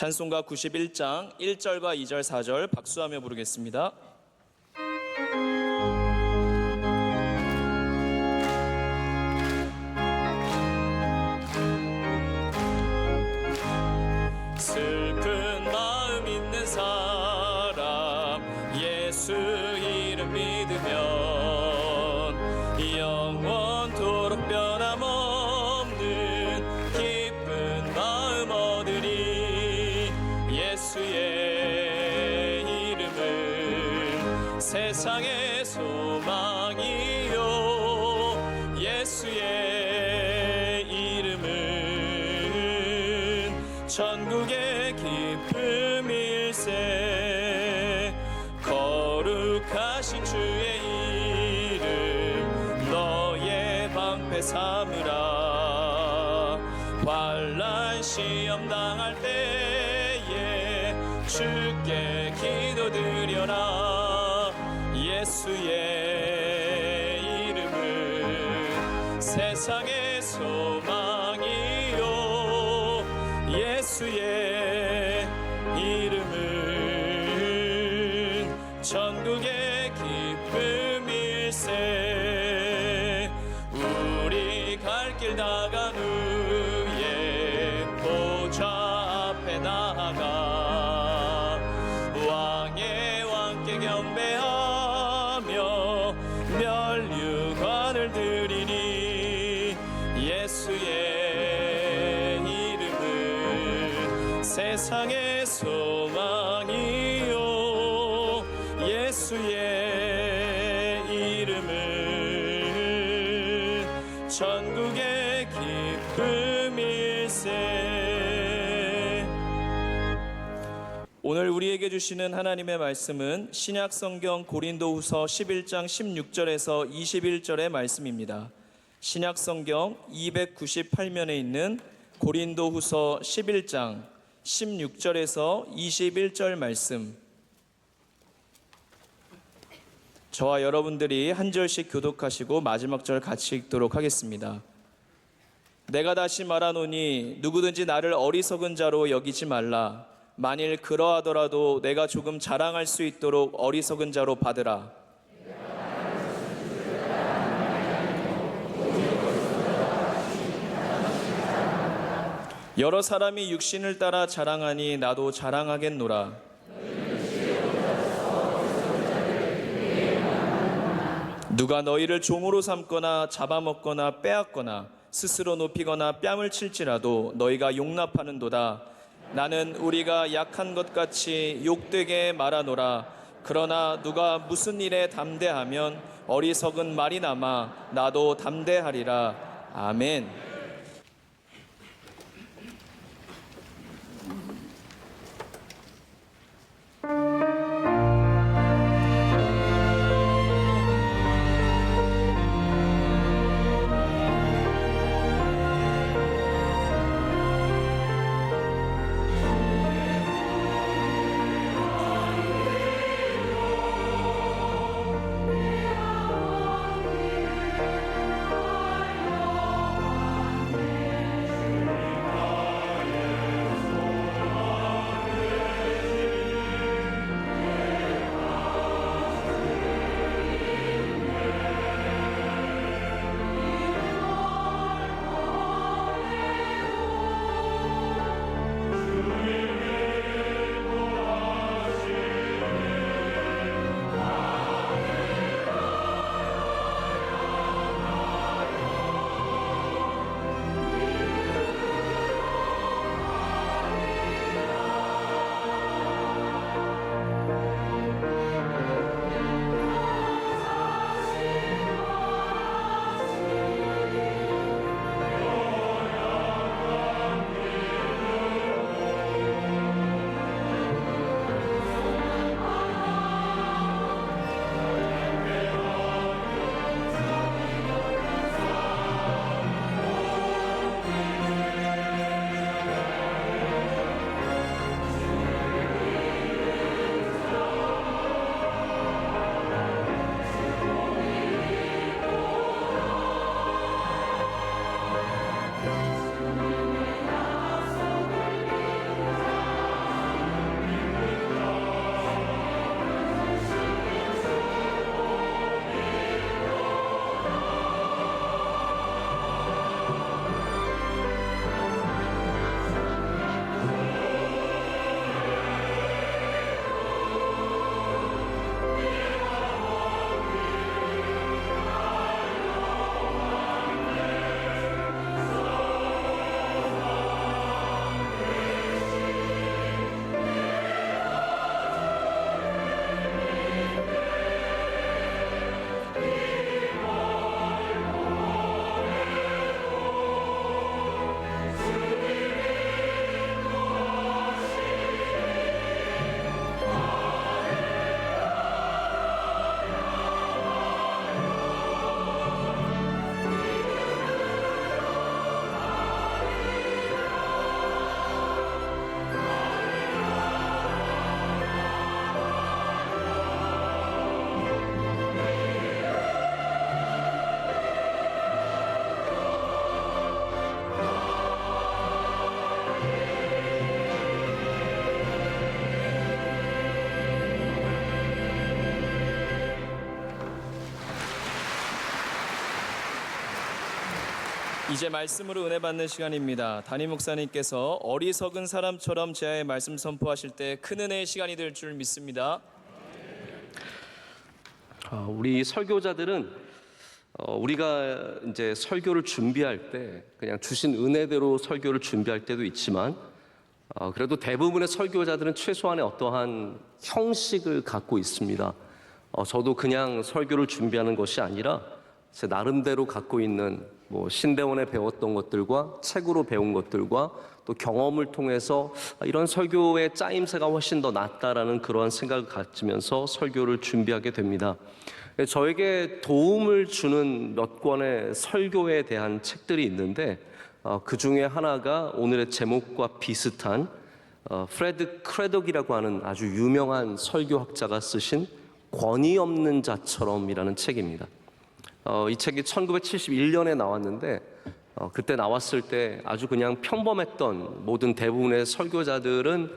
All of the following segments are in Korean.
찬송가 91장 1절과 2절 4절 박수하며 부르겠습니다. 슬픈 마음 있는 사람 예수 이름 믿으면 영원토록 변함없는 기쁜 마음 얻으리. 예수의 이름은 세상의 소망이요 예수의 이름은 천국의 기쁨일세. 거룩하신 주의 이름 너의 방패 삼으라. 환난 시험 당할 때에 주께 기도드려라. 예수의 이름은 세상의 소망이요 예수의 이름은 천국의 기쁨일세. 우리 갈 길 나간 후에 보좌 앞에 나아가 왕의 왕께 경배하며 면류관을 드리니. 예수의 이름은 세상의 소망이요 예수의 이름은 천국의 기쁨일세. 오늘 우리에게 주시는 하나님의 말씀은 신약성경 고린도후서 11장 16절에서 21절의 말씀입니다. 신약성경 298면에 있는 고린도후서 11장 16절에서 21절 말씀, 저와 여러분들이 한 절씩 교독하시고 마지막 절 같이 읽도록 하겠습니다. 내가 다시 말하노니 누구든지 나를 어리석은 자로 여기지 말라. 만일 그러하더라도 내가 조금 자랑할 수 있도록 어리석은 자로 받으라. 여러 사람이 육신을 따라 자랑하니 나도 자랑하겠노라. 누가 너희를 종으로 삼거나 잡아먹거나 빼앗거나 스스로 높이거나 뺨을 칠지라도 너희가 용납하는도다. 나는 우리가 약한 것 같이 욕되게 말하노라. 그러나 누가 무슨 일에 담대하면 어리석은 말이 남아 나도 담대하리라. 아멘. 이제 말씀으로 은혜 받는 시간입니다. 담임 목사님께서 어리석은 사람처럼 제아의 말씀 선포하실 때 큰 은혜의 시간이 될 줄 믿습니다. 우리 설교자들은 우리가 이제 설교를 준비할 때 그냥 주신 은혜대로 설교를 준비할 때도 있지만 그래도 대부분의 설교자들은 최소한의 어떠한 형식을 갖고 있습니다. 저도 그냥 설교를 준비하는 것이 아니라 제 나름대로 갖고 있는 신대원에 배웠던 것들과 책으로 배운 것들과 또 경험을 통해서 이런 설교의 짜임새가 훨씬 더 낫다라는 그러한 생각을 가지면서 설교를 준비하게 됩니다. 저에게 도움을 주는 몇 권의 설교에 대한 책들이 있는데 그 중에 하나가 오늘의 제목과 비슷한 프레드 크레덕이라고 하는 아주 유명한 설교학자가 쓰신 권위 없는 자처럼이라는 책입니다. 이 책이 1971년에 나왔는데 그때 나왔을 때 아주 그냥 평범했던 모든 대부분의 설교자들은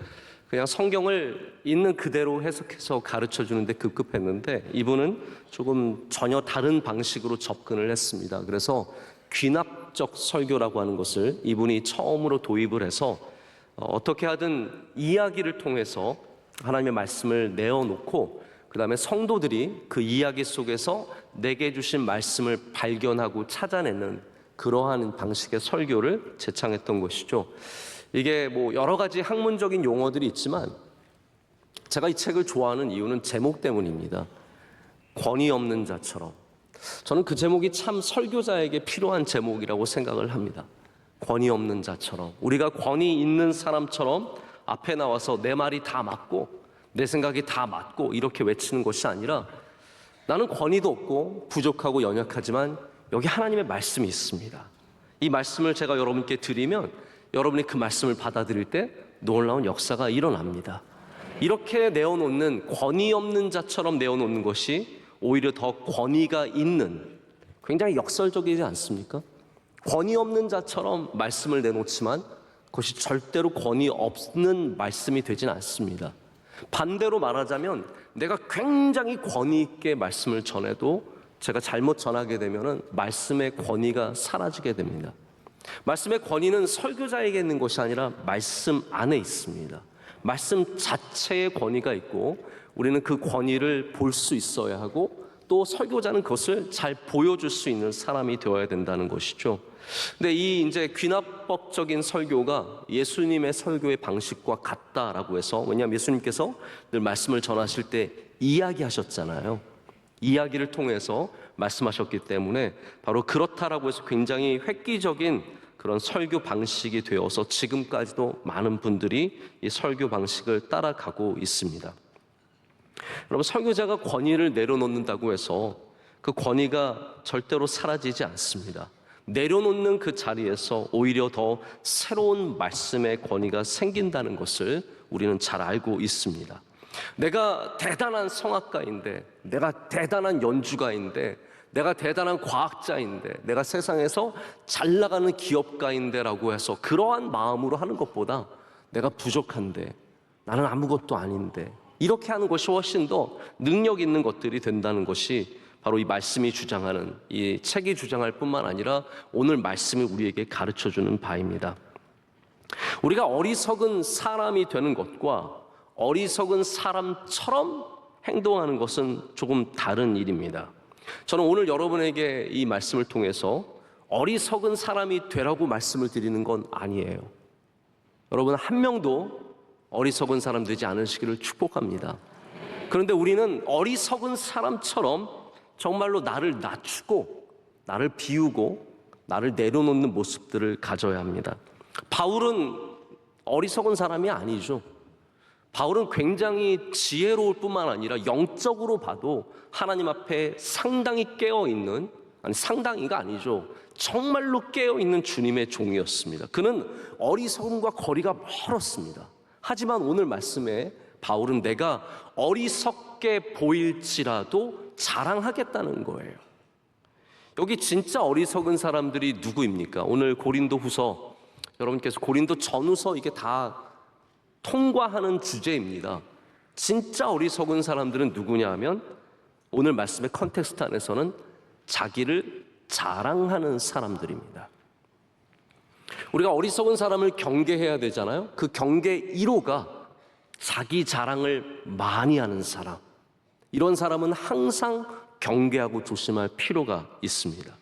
그냥 성경을 있는 그대로 해석해서 가르쳐 주는데 급급했는데 이분은 조금 전혀 다른 방식으로 접근을 했습니다. 그래서 귀납적 설교라고 하는 것을 이분이 처음으로 도입을 해서 어떻게 하든 이야기를 통해서 하나님의 말씀을 내어놓고 그 다음에 성도들이 그 이야기 속에서 내게 주신 말씀을 발견하고 찾아내는 그러한 방식의 설교를 제창했던 것이죠. 이게 여러 가지 학문적인 용어들이 있지만 제가 이 책을 좋아하는 이유는 제목 때문입니다. 권위 없는 자처럼. 저는 그 제목이 참 설교자에게 필요한 제목이라고 생각을 합니다. 권위 없는 자처럼. 우리가 권위 있는 사람처럼 앞에 나와서 내 말이 다 맞고 내 생각이 다 맞고 이렇게 외치는 것이 아니라 나는 권위도 없고 부족하고 연약하지만 여기 하나님의 말씀이 있습니다. 이 말씀을 제가 여러분께 드리면 여러분이 그 말씀을 받아들일 때 놀라운 역사가 일어납니다. 이렇게 내어놓는 권위 없는 자처럼 내어놓는 것이 오히려 더 권위가 있는 굉장히 역설적이지 않습니까? 권위 없는 자처럼 말씀을 내놓지만 그것이 절대로 권위 없는 말씀이 되진 않습니다. 반대로 말하자면 내가 굉장히 권위 있게 말씀을 전해도 제가 잘못 전하게 되면 말씀의 권위가 사라지게 됩니다. 말씀의 권위는 설교자에게 있는 것이 아니라 말씀 안에 있습니다. 말씀 자체의 권위가 있고 우리는 그 권위를 볼 수 있어야 하고 또 설교자는 그것을 잘 보여줄 수 있는 사람이 되어야 된다는 것이죠. 근데 이 이제 귀납법적인 설교가 예수님의 설교의 방식과 같다라고 해서, 왜냐하면 예수님께서 늘 말씀을 전하실 때 이야기하셨잖아요. 이야기를 통해서 말씀하셨기 때문에 바로 그렇다라고 해서 굉장히 획기적인 그런 설교 방식이 되어서 지금까지도 많은 분들이 이 설교 방식을 따라가고 있습니다. 여러분, 설교자가 권위를 내려놓는다고 해서 그 권위가 절대로 사라지지 않습니다. 내려놓는 그 자리에서 오히려 더 새로운 말씀의 권위가 생긴다는 것을 우리는 잘 알고 있습니다. 내가 대단한 성악가인데, 내가 대단한 연주가인데, 내가 대단한 과학자인데, 내가 세상에서 잘 나가는 기업가인데 라고 해서 그러한 마음으로 하는 것보다 내가 부족한데, 나는 아무것도 아닌데, 이렇게 하는 것이 훨씬 더 능력 있는 것들이 된다는 것이 바로 이 말씀이 주장하는, 이 책이 주장할 뿐만 아니라 오늘 말씀이 우리에게 가르쳐주는 바입니다. 우리가 어리석은 사람이 되는 것과 어리석은 사람처럼 행동하는 것은 조금 다른 일입니다. 저는 오늘 여러분에게 이 말씀을 통해서 어리석은 사람이 되라고 말씀을 드리는 건 아니에요. 여러분 한 명도 어리석은 사람 되지 않으시기를 축복합니다. 그런데 우리는 어리석은 사람처럼 정말로 나를 낮추고 나를 비우고 나를 내려놓는 모습들을 가져야 합니다. 바울은 어리석은 사람이 아니죠. 바울은 굉장히 지혜로울 뿐만 아니라 영적으로 봐도 하나님 앞에 상당히 깨어있는, 아니 상당히가 아니죠, 정말로 깨어있는 주님의 종이었습니다. 그는 어리석음과 거리가 멀었습니다. 하지만 오늘 말씀에 바울은 내가 어리석게 보일지라도 자랑하겠다는 거예요. 여기 진짜 어리석은 사람들이 누구입니까? 오늘 고린도후서, 여러분께서 고린도 전후서 이게 다 통과하는 주제입니다. 진짜 어리석은 사람들은 누구냐 하면 오늘 말씀의 컨텍스트 안에서는 자기를 자랑하는 사람들입니다. 우리가 어리석은 사람을 경계해야 되잖아요. 그 경계 1호가 자기 자랑을 많이 하는 사람. 이런 사람은 항상 경계하고 조심할 필요가 있습니다.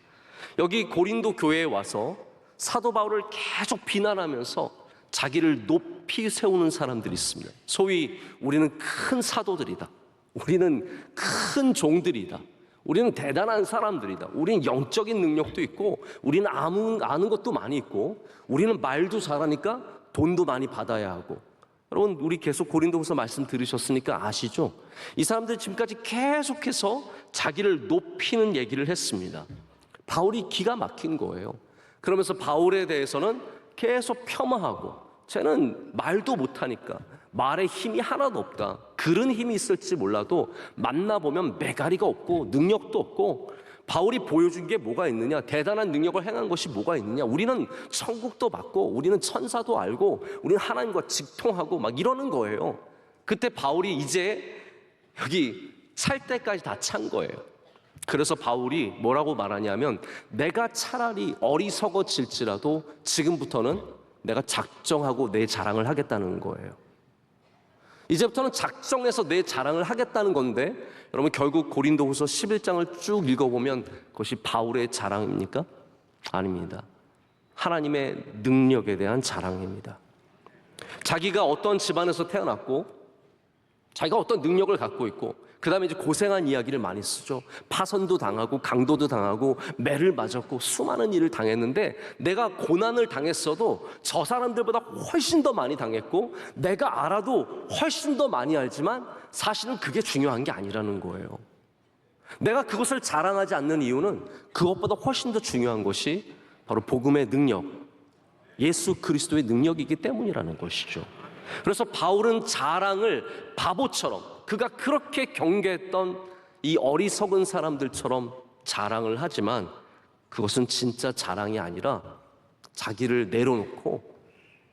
여기 고린도 교회에 와서 사도 바울을 계속 비난하면서 자기를 높이 세우는 사람들이 있습니다. 소위 우리는 큰 사도들이다. 우리는 큰 종들이다. 우리는 대단한 사람들이다. 우리는 영적인 능력도 있고 우리는 아는 것도 많이 있고 우리는 말도 잘하니까 돈도 많이 받아야 하고. 여러분, 우리 계속 고린도후서 말씀 들으셨으니까 아시죠? 이 사람들 지금까지 계속해서 자기를 높이는 얘기를 했습니다. 바울이 기가 막힌 거예요. 그러면서 바울에 대해서는 계속 폄하하고, 쟤는 말도 못하니까, 말에 힘이 하나도 없다. 글은 힘이 있을지 몰라도 만나보면 매가리가 없고 능력도 없고, 바울이 보여준 게 뭐가 있느냐? 대단한 능력을 행한 것이 뭐가 있느냐? 우리는 천국도 받고 우리는 천사도 알고 우리는 하나님과 직통하고 막 이러는 거예요. 그때 바울이 이제 여기 찰 때까지 다 찬 거예요. 그래서 바울이 뭐라고 말하냐면, 내가 차라리 어리석어질지라도 지금부터는 내가 작정하고 내 자랑을 하겠다는 거예요. 이제부터는 작정해서 내 자랑을 하겠다는 건데, 여러분, 결국 고린도후서 11장을 쭉 읽어보면 그것이 바울의 자랑입니까? 아닙니다. 하나님의 능력에 대한 자랑입니다. 자기가 어떤 집안에서 태어났고 자기가 어떤 능력을 갖고 있고, 그 다음에 이제 고생한 이야기를 많이 쓰죠. 파선도 당하고 강도도 당하고 매를 맞았고 수많은 일을 당했는데, 내가 고난을 당했어도 저 사람들보다 훨씬 더 많이 당했고 내가 알아도 훨씬 더 많이 알지만 사실은 그게 중요한 게 아니라는 거예요. 내가 그것을 자랑하지 않는 이유는 그것보다 훨씬 더 중요한 것이 바로 복음의 능력, 예수 그리스도의 능력이기 때문이라는 것이죠. 그래서 바울은 자랑을 바보처럼, 그가 그렇게 경계했던 이 어리석은 사람들처럼 자랑을 하지만 그것은 진짜 자랑이 아니라 자기를 내려놓고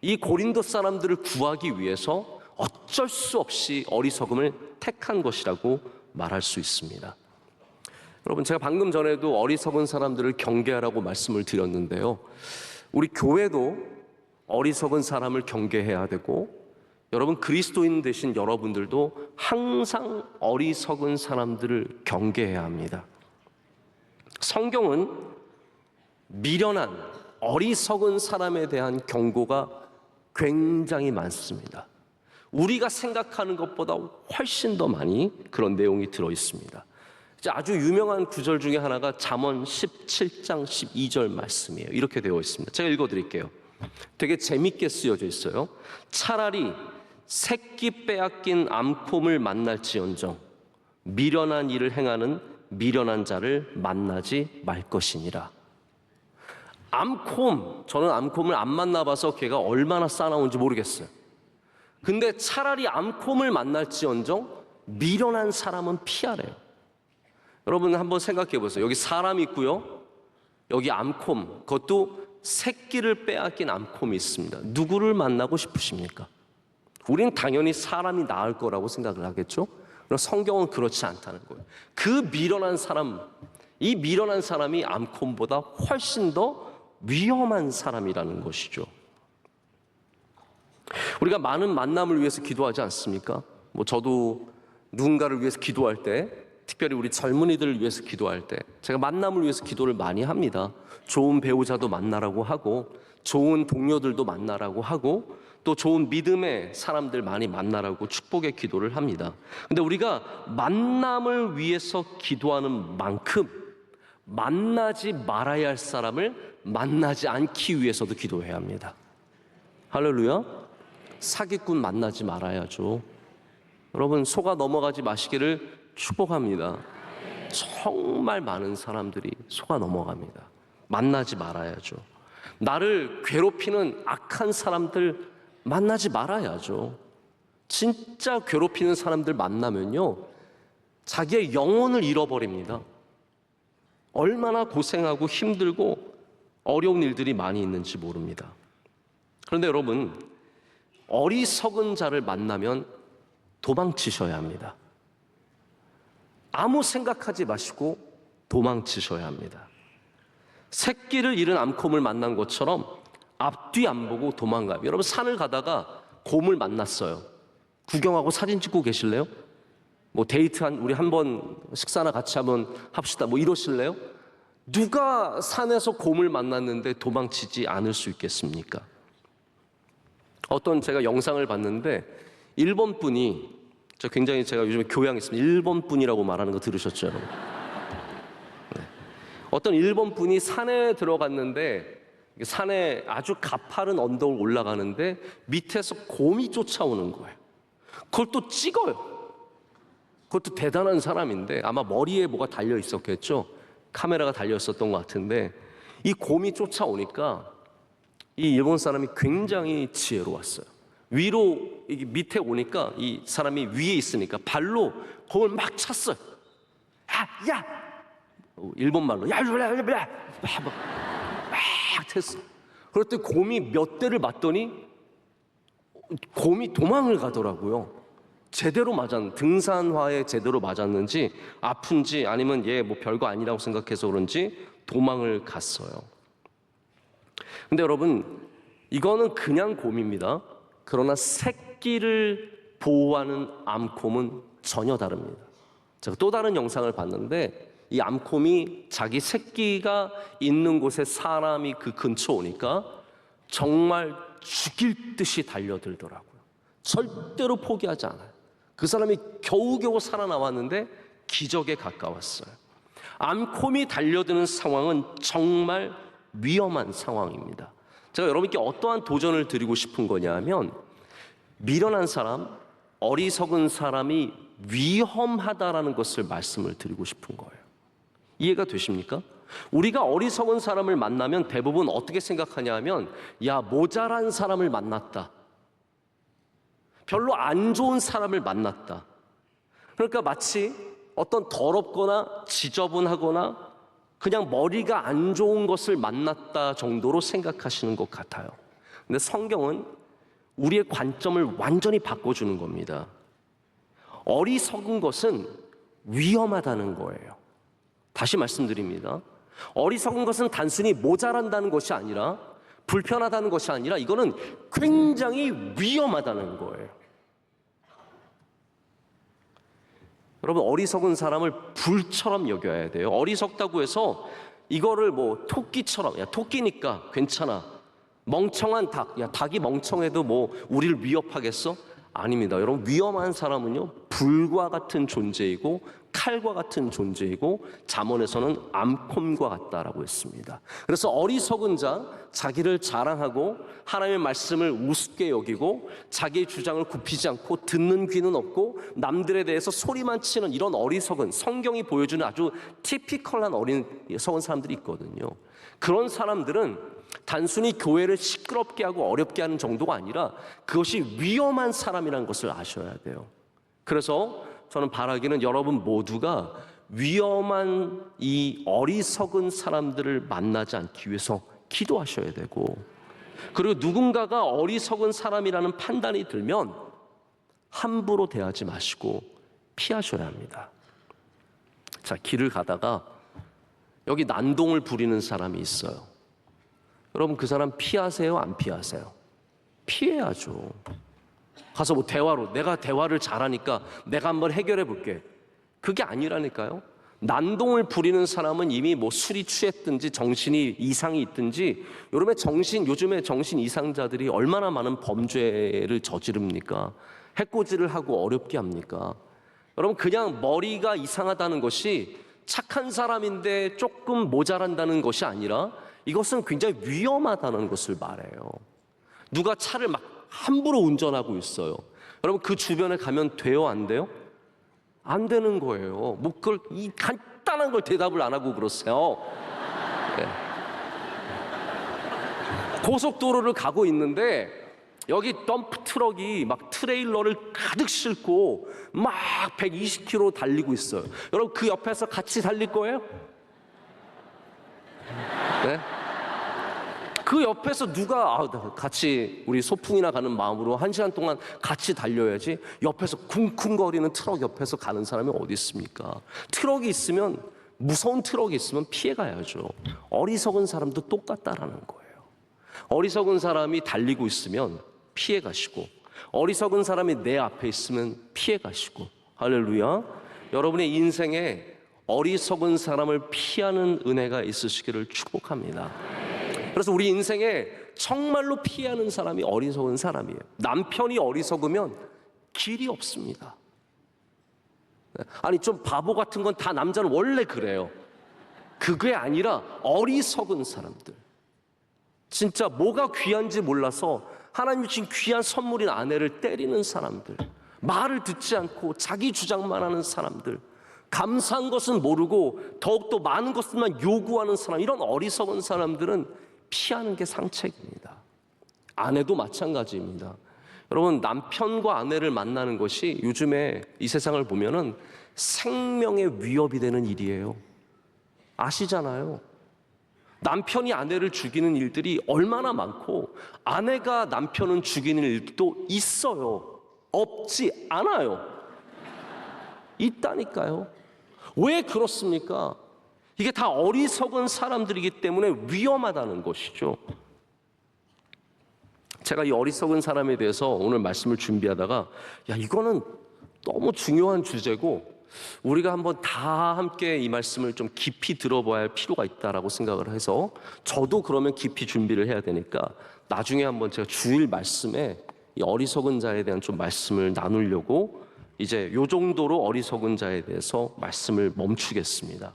이 고린도 사람들을 구하기 위해서 어쩔 수 없이 어리석음을 택한 것이라고 말할 수 있습니다. 여러분, 제가 방금 전에도 어리석은 사람들을 경계하라고 말씀을 드렸는데요, 우리 교회도 어리석은 사람을 경계해야 되고, 여러분, 그리스도인 되신 여러분들도 항상 어리석은 사람들을 경계해야 합니다. 성경은 미련한 어리석은 사람에 대한 경고가 굉장히 많습니다. 우리가 생각하는 것보다 훨씬 더 많이 그런 내용이 들어 있습니다. 이제 아주 유명한 구절 중에 하나가 잠언 17장 12절 말씀이에요. 이렇게 되어 있습니다. 제가 읽어드릴게요. 되게 재밌게 쓰여져 있어요. 차라리 새끼 빼앗긴 암콤을 만날지언정 미련한 일을 행하는 미련한 자를 만나지 말 것이니라. 암콤, 저는 암콤을 안 만나봐서 걔가 얼마나 싸나운지 모르겠어요. 근데 차라리 암콤을 만날지언정 미련한 사람은 피하래요. 여러분, 한번 생각해 보세요. 여기 사람이 있고요, 여기 암콤, 그것도 새끼를 빼앗긴 암콤이 있습니다. 누구를 만나고 싶으십니까? 우리는 당연히 사람이 나을 거라고 생각을 하겠죠? 그러나 성경은 그렇지 않다는 거예요. 그 미련한 사람, 이 미련한 사람이 암콤보다 훨씬 더 위험한 사람이라는 것이죠. 우리가 많은 만남을 위해서 기도하지 않습니까? 저도 누군가를 위해서 기도할 때, 특별히 우리 젊은이들을 위해서 기도할 때 제가 만남을 위해서 기도를 많이 합니다. 좋은 배우자도 만나라고 하고, 좋은 동료들도 만나라고 하고, 또 좋은 믿음의 사람들 많이 만나라고 축복의 기도를 합니다. 근데 우리가 만남을 위해서 기도하는 만큼 만나지 말아야 할 사람을 만나지 않기 위해서도 기도해야 합니다. 할렐루야. 사기꾼 만나지 말아야죠. 여러분, 속아 넘어가지 마시기를 축복합니다. 정말 많은 사람들이 속아 넘어갑니다. 만나지 말아야죠. 나를 괴롭히는 악한 사람들 만나지 말아야죠. 진짜 괴롭히는 사람들 만나면요, 자기의 영혼을 잃어버립니다. 얼마나 고생하고 힘들고 어려운 일들이 많이 있는지 모릅니다. 그런데 여러분, 어리석은 자를 만나면 도망치셔야 합니다. 아무 생각하지 마시고 도망치셔야 합니다. 새끼를 잃은 암콤을 만난 것처럼 앞뒤 안 보고 도망가요. 여러분 산을 가다가 곰을 만났어요. 구경하고 사진 찍고 계실래요? 뭐 우리 한번 식사나 같이 한번 합시다. 뭐 이러실래요? 누가 산에서 곰을 만났는데 도망치지 않을 수 있겠습니까? 제가 영상을 봤는데 일본 분이 굉장히 제가 요즘에 교양있습니다. 일본 분이라고 말하는 거 들으셨죠, 여러분? 네. 어떤 일본 분이 산에 들어갔는데 산에 아주 가파른 언덕을 올라가는데 밑에서 곰이 쫓아오는 거예요. 그걸 또 찍어요. 그것도 대단한 사람인데 아마 머리에 뭐가 달려 있었겠죠. 카메라가 달려 있었던 것 같은데 이 곰이 쫓아오니까 이 일본 사람이 굉장히 지혜로웠어요. 위로 이게 밑에 오니까 이 사람이 위에 있으니까 발로 곰을 막 찼어요. 야! 일본 말로 막 했어. 그랬더니 곰이 몇 대를 맞더니 곰이 도망을 가더라고요. 등산화에 제대로 맞았는지 아픈지 아니면 얘 뭐 별거 아니라고 생각해서 그런지 도망을 갔어요. 근데 여러분 이거는 그냥 곰입니다. 그러나 새끼를 보호하는 암곰은 전혀 다릅니다. 제가 또 다른 영상을 봤는데 이 암곰이 자기 새끼가 있는 곳에 사람이 그 근처 오니까 정말 죽일 듯이 달려들더라고요. 절대로 포기하지 않아요. 그 사람이 겨우겨우 살아남았는데 기적에 가까웠어요. 암곰이 달려드는 상황은 정말 위험한 상황입니다. 제가 여러분께 어떠한 도전을 드리고 싶은 거냐면 미련한 사람, 어리석은 사람이 위험하다라는 것을 말씀을 드리고 싶은 거예요. 이해가 되십니까? 우리가 어리석은 사람을 만나면 대부분 어떻게 생각하냐 하면 야, 모자란 사람을 만났다. 별로 안 좋은 사람을 만났다. 그러니까 마치 어떤 더럽거나 지저분하거나 그냥 머리가 안 좋은 것을 만났다 정도로 생각하시는 것 같아요. 근데 성경은 우리의 관점을 완전히 바꿔주는 겁니다. 어리석은 것은 위험하다는 거예요. 다시 말씀드립니다. 어리석은 것은 단순히 모자란다는 것이 아니라 불편하다는 것이 아니라 이거는 굉장히 위험하다는 거예요. 여러분 어리석은 사람을 불처럼 여겨야 돼요. 어리석다고 해서 이거를 뭐 토끼처럼 야 토끼니까 괜찮아. 멍청한 닭, 야 닭이 멍청해도 뭐 우리를 위협하겠어? 아닙니다. 여러분 위험한 사람은요 불과 같은 존재이고 칼과 같은 존재이고 잠언에서는 암콤과 같다라고 했습니다. 그래서 어리석은 자, 자기를 자랑하고 하나님의 말씀을 우습게 여기고 자기의 주장을 굽히지 않고 듣는 귀는 없고 남들에 대해서 소리만 치는 이런 어리석은 성경이 보여주는 아주 티피컬한 어리석은 사람들이 있거든요. 그런 사람들은 단순히 교회를 시끄럽게 하고 어렵게 하는 정도가 아니라 그것이 위험한 사람이라는 것을 아셔야 돼요. 그래서 저는 바라기는 여러분 모두가 위험한 이 어리석은 사람들을 만나지 않기 위해서 기도하셔야 되고 그리고 누군가가 어리석은 사람이라는 판단이 들면 함부로 대하지 마시고 피하셔야 합니다. 자, 길을 가다가 여기 난동을 부리는 사람이 있어요. 여러분 그 사람 피하세요? 안 피하세요? 피해야죠. 가서 뭐 대화로 내가 대화를 잘하니까 내가 한번 해결해 볼게. 그게 아니라니까요. 난동을 부리는 사람은 이미 뭐 술이 취했든지 정신이 이상이 있든지 요즘에 정신 이상자들이 얼마나 많은 범죄를 저지릅니까? 해코지를 하고 어렵게 합니까? 여러분 그냥 머리가 이상하다는 것이 착한 사람인데 조금 모자란다는 것이 아니라 이것은 굉장히 위험하다는 것을 말해요. 누가 차를 막 함부로 운전하고 있어요. 여러분 그 주변에 가면 돼요, 안 돼요? 안 되는 거예요. 뭐 그걸 이 간단한 걸 대답을 안 하고 그러세요. 네. 고속도로를 가고 있는데 여기 덤프 트럭이 막 트레일러를 가득 싣고 막 120km 달리고 있어요. 여러분 그 옆에서 같이 달릴 거예요? 네? 그 옆에서 누가 같이 우리 소풍이나 가는 마음으로 1시간 동안 같이 달려야지 옆에서 쿵쿵거리는 트럭 옆에서 가는 사람이 어디 있습니까? 트럭이 있으면 무서운 트럭이 있으면 피해 가야죠. 어리석은 사람도 똑같다라는 거예요. 어리석은 사람이 달리고 있으면 피해 가시고, 어리석은 사람이 내 앞에 있으면 피해 가시고. 할렐루야. 여러분의 인생에 어리석은 사람을 피하는 은혜가 있으시기를 축복합니다. 그래서 우리 인생에 정말로 피하는 사람이 어리석은 사람이에요. 남편이 어리석으면 길이 없습니다. 아니, 좀 바보 같은 건 다 남자는 원래 그래요. 그게 아니라 어리석은 사람들, 진짜 뭐가 귀한지 몰라서 하나님이 주신 귀한 선물인 아내를 때리는 사람들, 말을 듣지 않고 자기 주장만 하는 사람들, 감사한 것은 모르고 더욱더 많은 것들만 요구하는 사람, 이런 어리석은 사람들은 피하는 게 상책입니다. 아내도 마찬가지입니다. 여러분, 남편과 아내를 만나는 것이 요즘에 이 세상을 보면은 생명의 위협이 되는 일이에요. 아시잖아요. 남편이 아내를 죽이는 일들이 얼마나 많고, 아내가 남편을 죽이는 일도 있어요. 없지 않아요. 있다니까요. 왜 그렇습니까? 이게 다 어리석은 사람들이기 때문에 위험하다는 것이죠. 제가 이 어리석은 사람에 대해서 오늘 말씀을 준비하다가, 이거는 너무 중요한 주제고 우리가 한번 다 함께 이 말씀을 좀 깊이 들어봐야 할 필요가 있다라고 생각을 해서, 저도 그러면 깊이 준비를 해야 되니까 나중에 한번 제가 주일 말씀에 이 어리석은 자에 대한 좀 말씀을 나누려고 이제 요 정도로 어리석은 자에 대해서 말씀을 멈추겠습니다.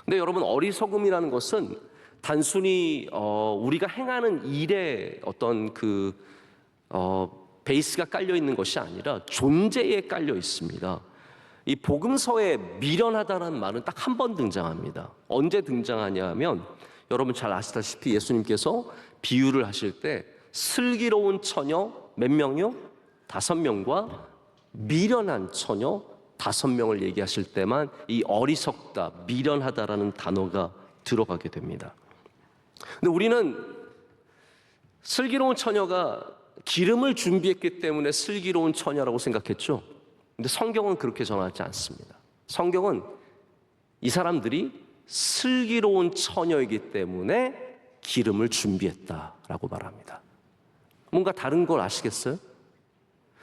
근데 여러분, 어리석음이라는 것은 단순히 우리가 행하는 일에 어떤 베이스가 깔려 있는 것이 아니라 존재에 깔려 있습니다. 이 복음서에 미련하다라는 말은 딱 한 번 등장합니다. 언제 등장하냐 하면, 여러분 잘 아시다시피 예수님께서 비유를 하실 때 슬기로운 처녀 몇 명이요? 5명과 미련한 처녀 5명을 얘기하실 때만 이 어리석다, 미련하다라는 단어가 들어가게 됩니다. 근데 우리는 슬기로운 처녀가 기름을 준비했기 때문에 슬기로운 처녀라고 생각했죠. 근데 성경은 그렇게 전하지 않습니다. 성경은 이 사람들이 슬기로운 처녀이기 때문에 기름을 준비했다라고 말합니다. 뭔가 다른 걸 아시겠어요?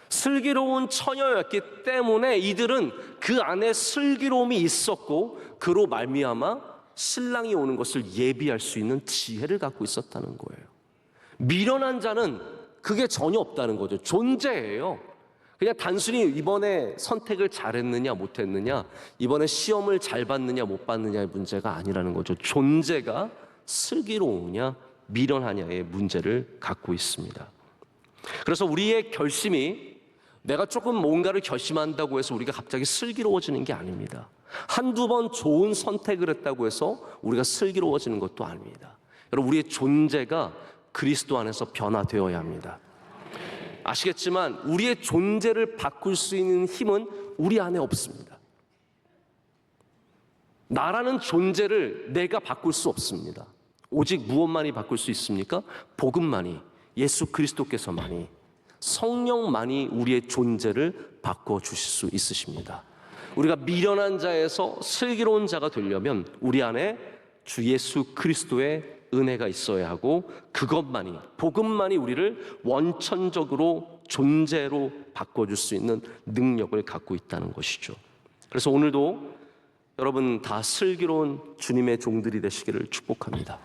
슬기로운 처녀였기 때문에 이들은 그 안에 슬기로움이 있었고, 그로 말미암아 신랑이 오는 것을 예비할 수 있는 지혜를 갖고 있었다는 거예요. 미련한 자는 그게 전혀 없다는 거죠. 존재예요. 그냥 단순히 이번에 선택을 잘했느냐 못했느냐, 이번에 시험을 잘 봤느냐 못 봤느냐의 문제가 아니라는 거죠. 존재가 슬기로우냐 미련하냐의 문제를 갖고 있습니다. 그래서 우리의 결심이, 내가 조금 뭔가를 결심한다고 해서 우리가 갑자기 슬기로워지는 게 아닙니다. 한두 번 좋은 선택을 했다고 해서 우리가 슬기로워지는 것도 아닙니다. 여러분, 우리의 존재가 그리스도 안에서 변화되어야 합니다. 아시겠지만 우리의 존재를 바꿀 수 있는 힘은 우리 안에 없습니다. 나라는 존재를 내가 바꿀 수 없습니다. 오직 무엇만이 바꿀 수 있습니까? 복음만이, 예수 그리스도께서만이, 성령만이 우리의 존재를 바꿔주실 수 있으십니다. 우리가 미련한 자에서 슬기로운 자가 되려면 우리 안에 주 예수 그리스도의 은혜가 있어야 하고, 그것만이, 복음만이 우리를 원천적으로 존재로 바꿔줄 수 있는 능력을 갖고 있다는 것이죠. 그래서 오늘도 여러분 다 슬기로운 주님의 종들이 되시기를 축복합니다.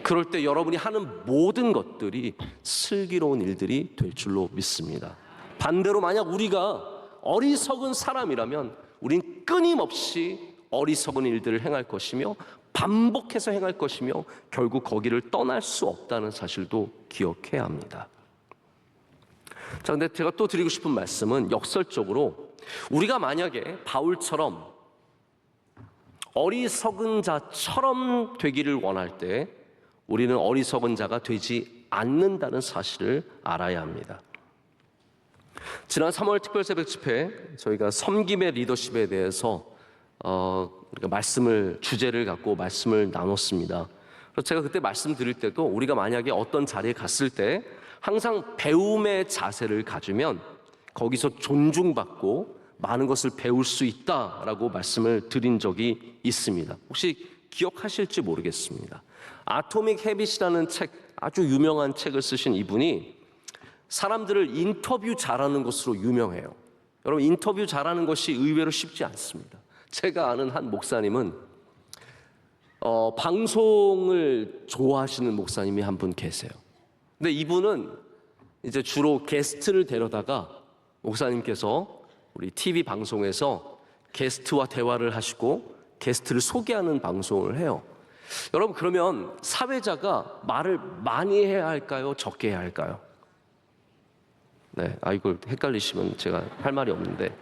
그럴 때 여러분이 하는 모든 것들이 슬기로운 일들이 될 줄로 믿습니다. 반대로 만약 우리가 어리석은 사람이라면 우린 끊임없이 어리석은 일들을 행할 것이며 반복해서 행할 것이며 결국 거기를 떠날 수 없다는 사실도 기억해야 합니다. 자, 근데 제가 또 드리고 싶은 말씀은, 역설적으로 우리가 만약에 바울처럼 어리석은 자처럼 되기를 원할 때 우리는 어리석은 자가 되지 않는다는 사실을 알아야 합니다. 지난 3월 특별 새벽 집회 저희가 섬김의 리더십에 대해서 주제를 갖고 말씀을 나눴습니다. 그래서 제가 그때 말씀드릴 때도 우리가 만약에 어떤 자리에 갔을 때 항상 배움의 자세를 가지면 거기서 존중받고 많은 것을 배울 수 있다라고 말씀을 드린 적이 있습니다. 혹시 기억하실지 모르겠습니다. 아토믹 헤빗이라는 책 아주 유명한 책을 쓰신 이분이 사람들을 인터뷰 잘하는 것으로 유명해요. 여러분, 인터뷰 잘하는 것이 의외로 쉽지 않습니다. 제가 아는 한 목사님은 방송을 좋아하시는 목사님이 한 분 계세요. 근데 이분은 이제 주로 게스트를 데려다가 목사님께서 우리 TV 방송에서 게스트와 대화를 하시고 게스트를 소개하는 방송을 해요. 여러분, 그러면 사회자가 말을 많이 해야 할까요? 적게 해야 할까요? 네, 이걸 헷갈리시면 제가 할 말이 없는데,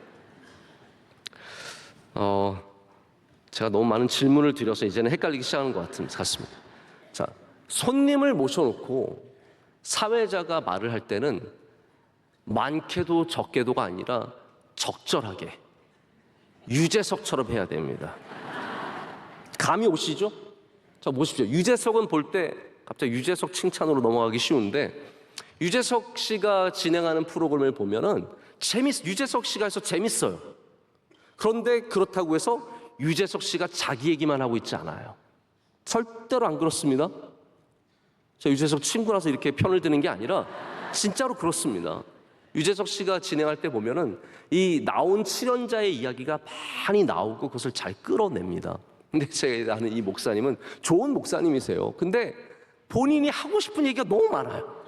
제가 너무 많은 질문을 드려서 이제는 헷갈리기 시작하는 것 같습니다. 자, 손님을 모셔놓고 사회자가 말을 할 때는 많게도 적게도가 아니라 적절하게 유재석처럼 해야 됩니다. 감이 오시죠? 자, 보십시오. 유재석은 볼 때 갑자기 유재석 칭찬으로 넘어가기 쉬운데, 유재석 씨가 진행하는 프로그램을 보면은 유재석 씨가 해서 재밌어요. 그런데 그렇다고 해서 유재석 씨가 자기 얘기만 하고 있지 않아요. 절대로 안 그렇습니다. 저 유재석 친구라서 이렇게 편을 드는 게 아니라 진짜로 그렇습니다. 유재석 씨가 진행할 때 보면은 이 나온 출연자의 이야기가 많이 나오고 그것을 잘 끌어냅니다. 근데 제가 아는 이 목사님은 좋은 목사님이세요. 근데 본인이 하고 싶은 얘기가 너무 많아요.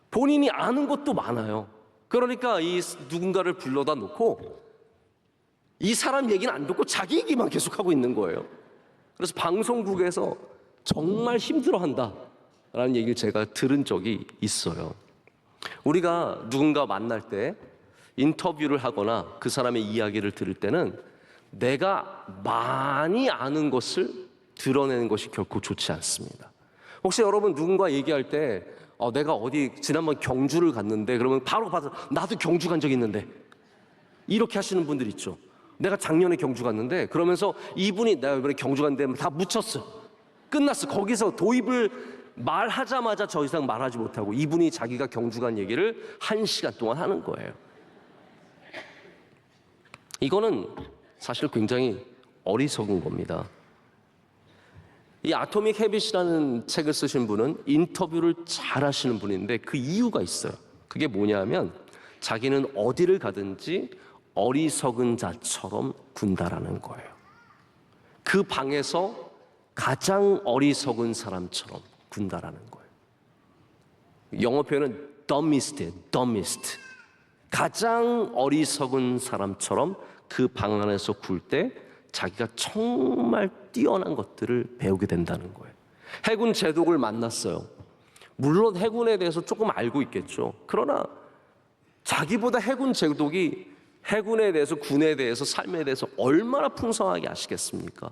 본인이 아는 것도 많아요. 그러니까 이 누군가를 불러다 놓고 이 사람 얘기는 안 듣고 자기 얘기만 계속하고 있는 거예요. 그래서 방송국에서 정말 힘들어한다라는 얘기를 제가 들은 적이 있어요. 우리가 누군가 만날 때 인터뷰를 하거나 그 사람의 이야기를 들을 때는 내가 많이 아는 것을 드러내는 것이 결코 좋지 않습니다. 혹시 여러분 누군가 얘기할 때 내가 어디 지난번 경주를 갔는데, 그러면 바로 봐서 나도 경주 간 적 있는데, 이렇게 하시는 분들 있죠. 내가 작년에 경주 갔는데, 그러면서 이분이 내가 이번에 경주 갔는데 다 묻혔어. 끝났어. 거기서 도입을 말하자마자 더 이상 말하지 못하고 이분이 자기가 경주 간 얘기를 1시간 동안 하는 거예요. 이거는 사실 굉장히 어리석은 겁니다. 이 아토믹 헤빗이라는 책을 쓰신 분은 인터뷰를 잘 하시는 분인데 그 이유가 있어요. 그게 뭐냐면 자기는 어디를 가든지 어리석은 자처럼 군다라는 거예요. 그 방에서 가장 어리석은 사람처럼 군다라는 거예요. 영어 표현은 dumbest예요. dumbest. 가장 어리석은 사람처럼 그 방 안에서 굴 때 자기가 정말 뛰어난 것들을 배우게 된다는 거예요. 해군 제독을 만났어요. 물론 해군에 대해서 조금 알고 있겠죠. 그러나 자기보다 해군 제독이 해군에 대해서, 군에 대해서, 삶에 대해서 얼마나 풍성하게 아시겠습니까?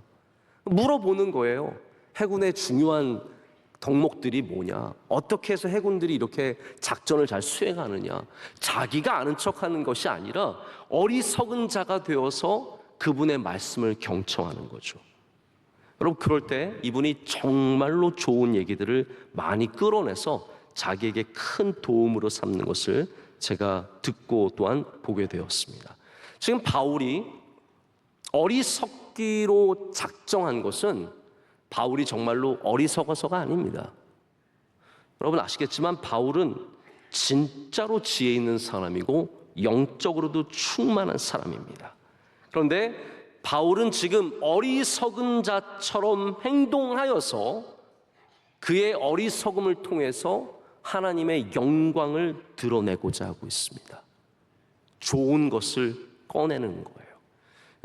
물어보는 거예요. 해군의 중요한 덕목들이 뭐냐? 어떻게 해서 해군들이 이렇게 작전을 잘 수행하느냐? 자기가 아는 척하는 것이 아니라 어리석은 자가 되어서 그분의 말씀을 경청하는 거죠. 여러분, 그럴 때 이분이 정말로 좋은 얘기들을 많이 끌어내서 자기에게 큰 도움으로 삼는 것을 제가 듣고 또한 보게 되었습니다. 지금 바울이 어리석기로 작정한 것은 바울이 정말로 어리석어서가 아닙니다. 여러분 아시겠지만 바울은 진짜로 지혜 있는 사람이고 영적으로도 충만한 사람입니다. 그런데 바울은 지금 어리석은 자처럼 행동하여서 그의 어리석음을 통해서 하나님의 영광을 드러내고자 하고 있습니다. 좋은 것을 꺼내는 거예요.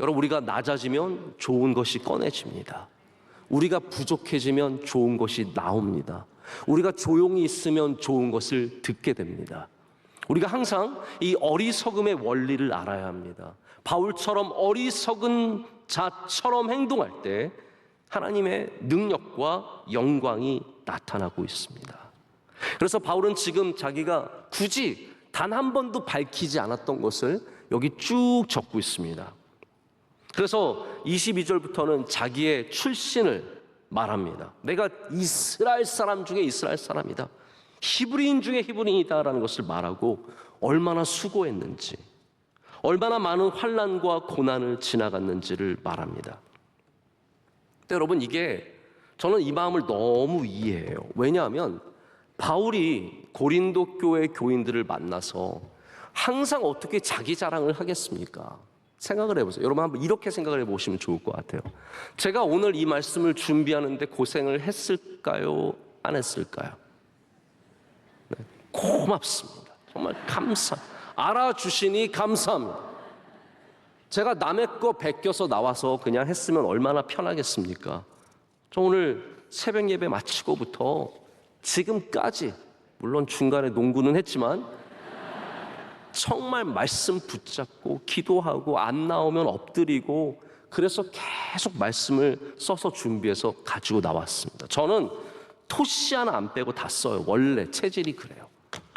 여러분, 우리가 낮아지면 좋은 것이 꺼내집니다. 우리가 부족해지면 좋은 것이 나옵니다. 우리가 조용히 있으면 좋은 것을 듣게 됩니다. 우리가 항상 이 어리석음의 원리를 알아야 합니다. 바울처럼 어리석은 자처럼 행동할 때 하나님의 능력과 영광이 나타나고 있습니다. 그래서 바울은 지금 자기가 굳이 단 한 번도 밝히지 않았던 것을 여기 쭉 적고 있습니다. 그래서 22절부터는 자기의 출신을 말합니다. 내가 이스라엘 사람 중에 이스라엘 사람이다. 히브리인 중에 히브리인이다라는 것을 말하고 얼마나 수고했는지, 얼마나 많은 환난과 고난을 지나갔는지를 말합니다. 근데 여러분, 이게 저는 이 마음을 너무 이해해요. 왜냐하면 바울이 고린도 교회 교인들을 만나서 항상 어떻게 자기 자랑을 하겠습니까? 생각을 해보세요. 여러분 한번 이렇게 생각을 해보시면 좋을 것 같아요. 제가 오늘 이 말씀을 준비하는데 고생을 했을까요? 안 했을까요? 네, 고맙습니다. 정말 알아주시니 감사합니다. 제가 남의 거 베껴서 나와서 그냥 했으면 얼마나 편하겠습니까? 저 오늘 새벽 예배 마치고부터 지금까지, 물론 중간에 농구는 했지만 정말 말씀 붙잡고 기도하고 안 나오면 엎드리고, 그래서 계속 말씀을 써서 준비해서 가지고 나왔습니다. 저는 토시 하나 안 빼고 다 써요. 원래 체질이 그래요.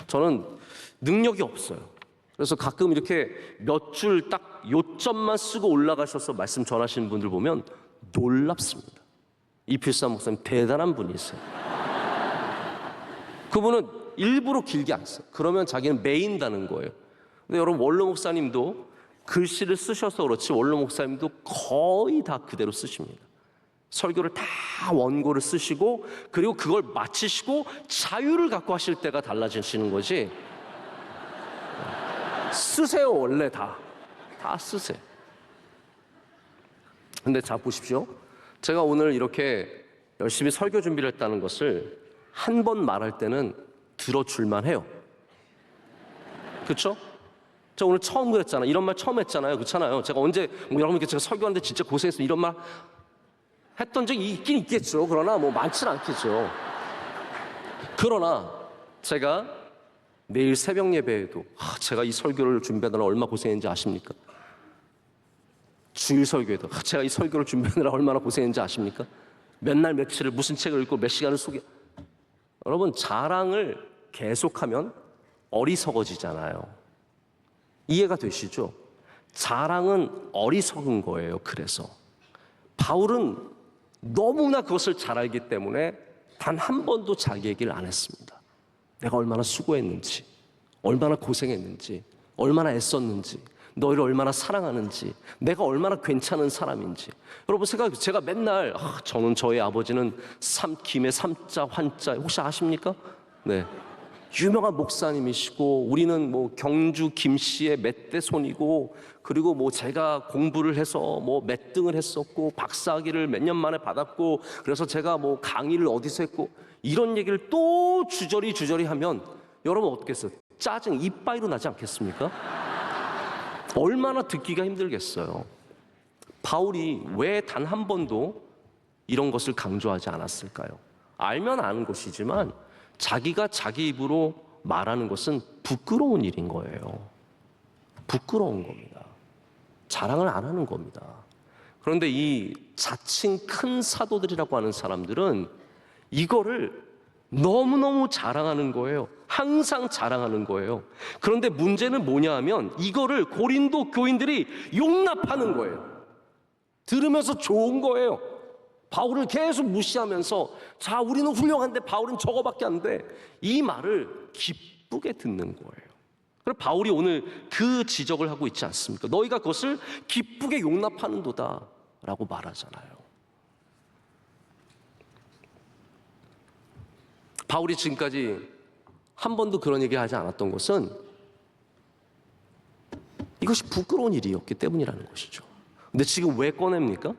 저는 능력이 없어요. 그래서 가끔 이렇게 몇 줄 딱 요점만 쓰고 올라가셔서 말씀 전하시는 분들 보면 놀랍습니다. 이필삼 목사님 대단한 분이세요. 그분은 일부러 길게 안 써요. 그러면 자기는 메인다는 거예요. 근데 여러분 원로 목사님도 글씨를 쓰셔서 그렇지 원로 목사님도 거의 다 그대로 쓰십니다. 설교를 다 원고를 쓰시고, 그리고 그걸 마치시고 자유를 갖고 하실 때가 달라지시는 거지. 쓰세요. 원래 다 쓰세요. 근데 자 보십시오. 제가 오늘 이렇게 열심히 설교 준비를 했다는 것을 한 번 말할 때는 들어줄만 해요. 그렇죠? 저 오늘 처음 그랬잖아요. 이런 말 처음 했잖아요. 그렇잖아요. 제가 언제 여러분께 제가 설교하는데 진짜 고생했어 이런 말 했던 적이 있긴 있겠죠. 그러나 뭐 많지는 않겠죠. 그러나 제가 내일 새벽 예배에도 제가 이 설교를 준비하느라 얼마나 고생했는지 아십니까? 주일 설교에도 제가 이 설교를 준비하느라 얼마나 고생했는지 아십니까? 몇 날 며칠을 무슨 책을 읽고 몇 시간을 여러분 자랑을 계속하면 어리석어지잖아요. 이해가 되시죠? 자랑은 어리석은 거예요. 그래서 바울은 너무나 그것을 잘 알기 때문에 단 한 번도 자기 얘기를 안 했습니다. 내가 얼마나 수고했는지, 얼마나 고생했는지, 얼마나 애썼는지, 너희를 얼마나 사랑하는지, 내가 얼마나 괜찮은 사람인지. 여러분 생각해, 제가 맨날 저는 저희 아버지는 김에 삼자 환자 혹시 아십니까? 네, 유명한 목사님이시고 우리는 뭐 경주 김씨의 멧돼손이고, 그리고 뭐 제가 공부를 해서 뭐 몇 등을 했었고 박사학위를 몇 년 만에 받았고, 그래서 제가 뭐 강의를 어디서 했고, 이런 얘기를 또 주저리 하면 여러분 어떻겠어요? 짜증 이빠이로 나지 않겠습니까? 얼마나 듣기가 힘들겠어요. 바울이 왜 단 한 번도 이런 것을 강조하지 않았을까요? 알면 아는 것이지만 자기가 자기 입으로 말하는 것은 부끄러운 일인 거예요. 부끄러운 겁니다. 자랑을 안 하는 겁니다. 그런데 이 자칭 큰 사도들이라고 하는 사람들은 이거를 너무너무 자랑하는 거예요. 항상 자랑하는 거예요. 그런데 문제는 뭐냐 하면 이거를 고린도 교인들이 용납하는 거예요. 들으면서 좋은 거예요. 바울을 계속 무시하면서 자 우리는 훌륭한데 바울은 저거밖에 안 돼. 이 말을 기쁘게 듣는 거예요. 그래서 바울이 오늘 그 지적을 하고 있지 않습니까? 너희가 그것을 기쁘게 용납하는도다 라고 말하잖아요. 바울이 지금까지 한 번도 그런 얘기 하지 않았던 것은 이것이 부끄러운 일이었기 때문이라는 것이죠. 근데 지금 왜 꺼냅니까?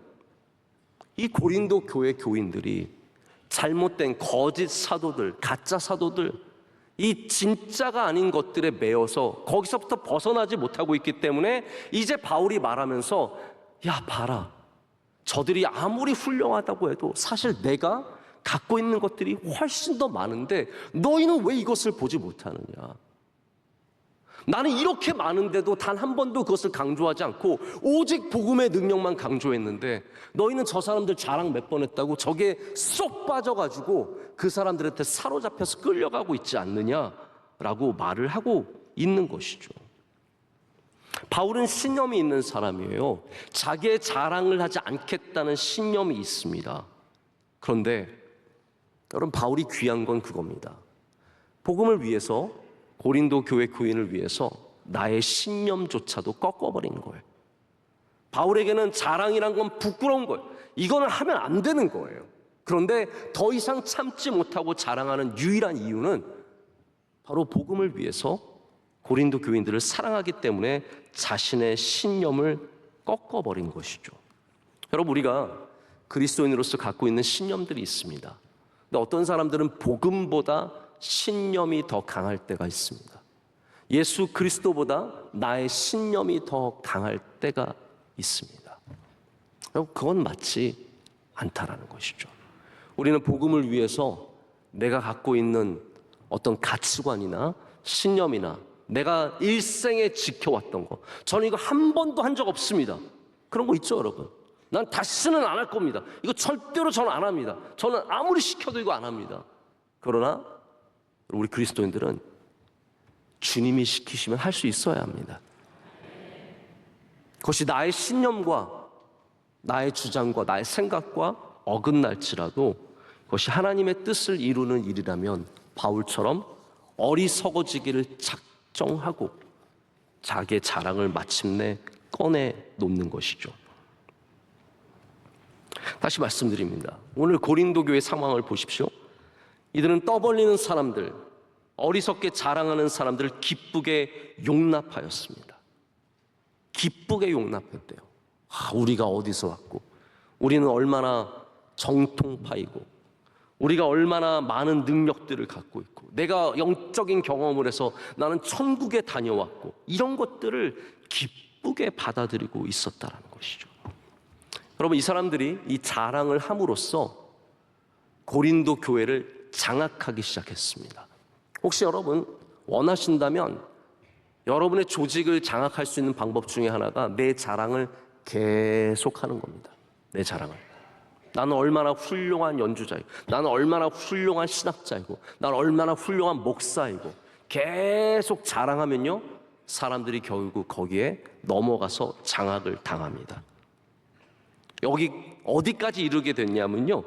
이 고린도 교회 교인들이 잘못된 거짓 사도들, 가짜 사도들, 이 진짜가 아닌 것들에 매여서 거기서부터 벗어나지 못하고 있기 때문에 이제 바울이 말하면서 야 봐라, 저들이 아무리 훌륭하다고 해도 사실 내가 갖고 있는 것들이 훨씬 더 많은데 너희는 왜 이것을 보지 못하느냐. 나는 이렇게 많은데도 단 한 번도 그것을 강조하지 않고 오직 복음의 능력만 강조했는데 너희는 저 사람들 자랑 몇 번 했다고 저게 쏙 빠져가지고 그 사람들한테 사로잡혀서 끌려가고 있지 않느냐라고 말을 하고 있는 것이죠. 바울은 신념이 있는 사람이에요. 자기의 자랑을 하지 않겠다는 신념이 있습니다. 그런데 여러분 바울이 귀한 건 그겁니다. 복음을 위해서, 고린도 교회 교인을 위해서 나의 신념조차도 꺾어버린 거예요. 바울에게는 자랑이란 건 부끄러운 거예요. 이거는 하면 안 되는 거예요. 그런데 더 이상 참지 못하고 자랑하는 유일한 이유는 바로 복음을 위해서 고린도 교인들을 사랑하기 때문에 자신의 신념을 꺾어버린 것이죠. 여러분, 우리가 그리스도인으로서 갖고 있는 신념들이 있습니다. 근데 어떤 사람들은 복음보다 신념이 더 강할 때가 있습니다. 예수 그리스도보다 나의 신념이 더 강할 때가 있습니다. 여러분, 그건 맞지 않다라는 것이죠. 우리는 복음을 위해서 내가 갖고 있는 어떤 가치관이나 신념이나 내가 일생에 지켜왔던 거, 저는 이거 한 번도 한 적 없습니다. 그런 거 있죠, 여러분. 난 다시는 안 할 겁니다. 이거 절대로 저는 안 합니다. 저는 아무리 시켜도 이거 안 합니다. 그러나 우리 그리스도인들은 주님이 시키시면 할 수 있어야 합니다. 그것이 나의 신념과 나의 주장과 나의 생각과 어긋날지라도 그것이 하나님의 뜻을 이루는 일이라면 바울처럼 어리석어지기를 작정하고 자기의 자랑을 마침내 꺼내 놓는 것이죠. 다시 말씀드립니다. 오늘 고린도 교회 상황을 보십시오. 이들은 떠벌리는 사람들, 어리석게 자랑하는 사람들을 기쁘게 용납하였습니다. 기쁘게 용납했대요. 우리가 어디서 왔고, 우리는 얼마나 정통파이고, 우리가 얼마나 많은 능력들을 갖고 있고, 내가 영적인 경험을 해서 나는 천국에 다녀왔고, 이런 것들을 기쁘게 받아들이고 있었다라는 것이죠. 여러분, 이 사람들이 이 자랑을 함으로써 고린도 교회를 장악하기 시작했습니다. 혹시 여러분 원하신다면 여러분의 조직을 장악할 수 있는 방법 중에 하나가 내 자랑을 계속하는 겁니다. 내 자랑을. 나는 얼마나 훌륭한 연주자이고, 나는 얼마나 훌륭한 신학자이고, 나는 얼마나 훌륭한 목사이고, 계속 자랑하면요, 사람들이 결국 거기에 넘어가서 장악을 당합니다. 여기 어디까지 이르게 됐냐면요,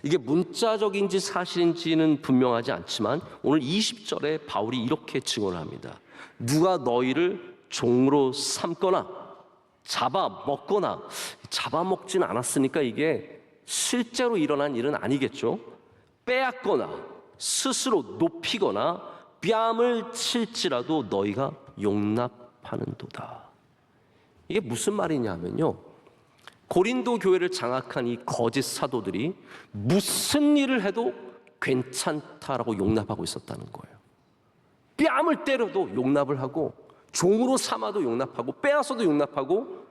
이게 문자적인지 사실인지는 분명하지 않지만 오늘 20절에 바울이 이렇게 증언을 합니다. 누가 너희를 종으로 삼거나 잡아먹거나, 잡아먹진 않았으니까 이게 실제로 일어난 일은 아니겠죠. 빼앗거나 스스로 높이거나 뺨을 칠지라도 너희가 용납하는도다. 이게 무슨 말이냐면요, 고린도 교회를 장악한 이 거짓 사도들이 무슨 일을 해도 괜찮다라고 용납하고 있었다는 거예요. 뺨을 때려도 용납을 하고, 종으로 삼아도 용납하고, 빼앗아도 용납하고,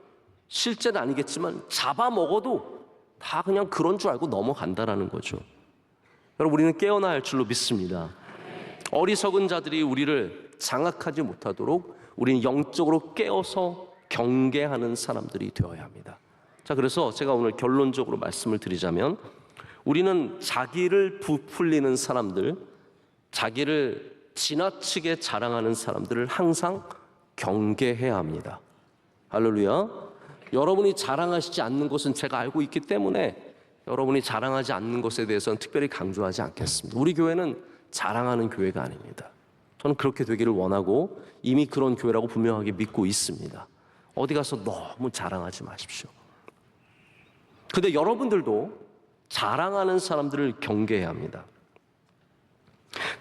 실제는 아니겠지만 잡아먹어도 다 그냥 그런 줄 알고 넘어간다라는 거죠. 여러분, 우리는 깨어나야 할 줄로 믿습니다. 어리석은 자들이 우리를 장악하지 못하도록 우리는 영적으로 깨어서 경계하는 사람들이 되어야 합니다. 자, 그래서 제가 오늘 결론적으로 말씀을 드리자면, 우리는 자기를 부풀리는 사람들, 자기를 지나치게 자랑하는 사람들을 항상 경계해야 합니다. 할렐루야. 여러분이 자랑하시지 않는 것은 제가 알고 있기 때문에 여러분이 자랑하지 않는 것에 대해서는 특별히 강조하지 않겠습니다. 우리 교회는 자랑하는 교회가 아닙니다. 저는 그렇게 되기를 원하고 이미 그런 교회라고 분명하게 믿고 있습니다. 어디 가서 너무 자랑하지 마십시오. 근데 여러분들도 자랑하는 사람들을 경계해야 합니다.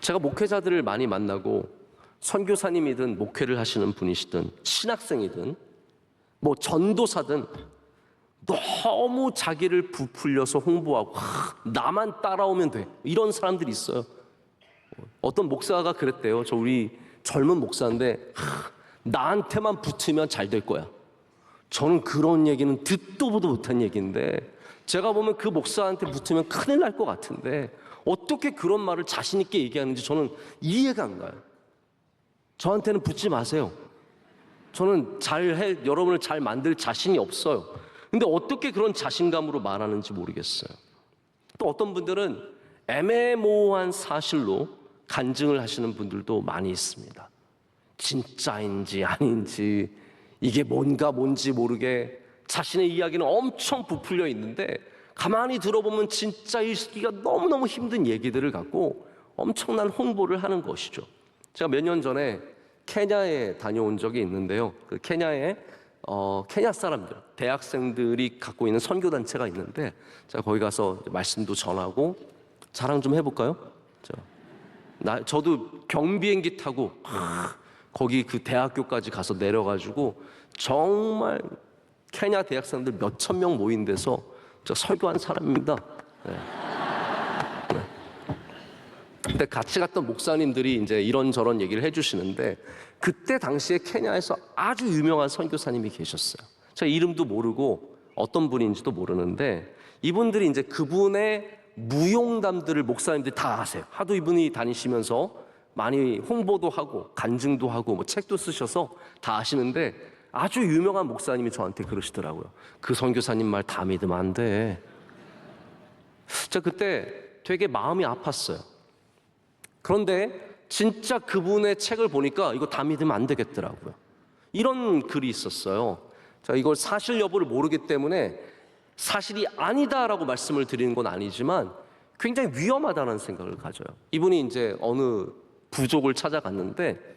제가 목회자들을 많이 만나고, 선교사님이든 목회를 하시는 분이시든 신학생이든 뭐 전도사든 너무 자기를 부풀려서 홍보하고 나만 따라오면 돼, 이런 사람들이 있어요. 어떤 목사가 그랬대요. 우리 젊은 목사인데 나한테만 붙으면 잘 될 거야. 저는 그런 얘기는 듣도 보도 못한 얘기인데, 제가 보면 그 목사한테 붙으면 큰일 날 것 같은데 어떻게 그런 말을 자신 있게 얘기하는지 저는 이해가 안 가요. 저한테는 붙지 마세요. 저는 여러분을 잘 만들 자신이 없어요. 근데 어떻게 그런 자신감으로 말하는지 모르겠어요. 또 어떤 분들은 애매모호한 사실로 간증을 하시는 분들도 많이 있습니다. 진짜인지 아닌지, 이게 뭔지 모르게 자신의 이야기는 엄청 부풀려 있는데 가만히 들어보면 진짜 읽기가 너무너무 힘든 얘기들을 갖고 엄청난 홍보를 하는 것이죠. 제가 몇 년 전에 케냐에 다녀온 적이 있는데요. 그 케냐에 케냐 사람들, 대학생들이 갖고 있는 선교단체가 있는데 제가 거기 가서 말씀도 전하고 자랑 좀 해볼까요? 저도 경비행기 타고 거기 그 대학교까지 가서 내려가지고 정말 케냐 대학생들 몇천 명 모인 데서 저 설교한 사람입니다. 네. 근데 같이 갔던 목사님들이 이제 이런저런 얘기를 해주시는데 그때 당시에 케냐에서 아주 유명한 선교사님이 계셨어요. 제가 이름도 모르고 어떤 분인지도 모르는데 이분들이 이제 그분의 무용담들을 목사님들이 다 아세요. 하도 이분이 다니시면서 많이 홍보도 하고 간증도 하고 뭐 책도 쓰셔서 다 아시는데 아주 유명한 목사님이 저한테 그러시더라고요. 그 선교사님 말 다 믿으면 안 돼. 제가 그때 되게 마음이 아팠어요. 그런데 진짜 그분의 책을 보니까 이거 다 믿으면 안 되겠더라고요. 이런 글이 있었어요. 제가 이걸 사실 여부를 모르기 때문에 사실이 아니다라고 말씀을 드리는 건 아니지만 굉장히 위험하다는 생각을 가져요. 이분이 이제 어느 부족을 찾아갔는데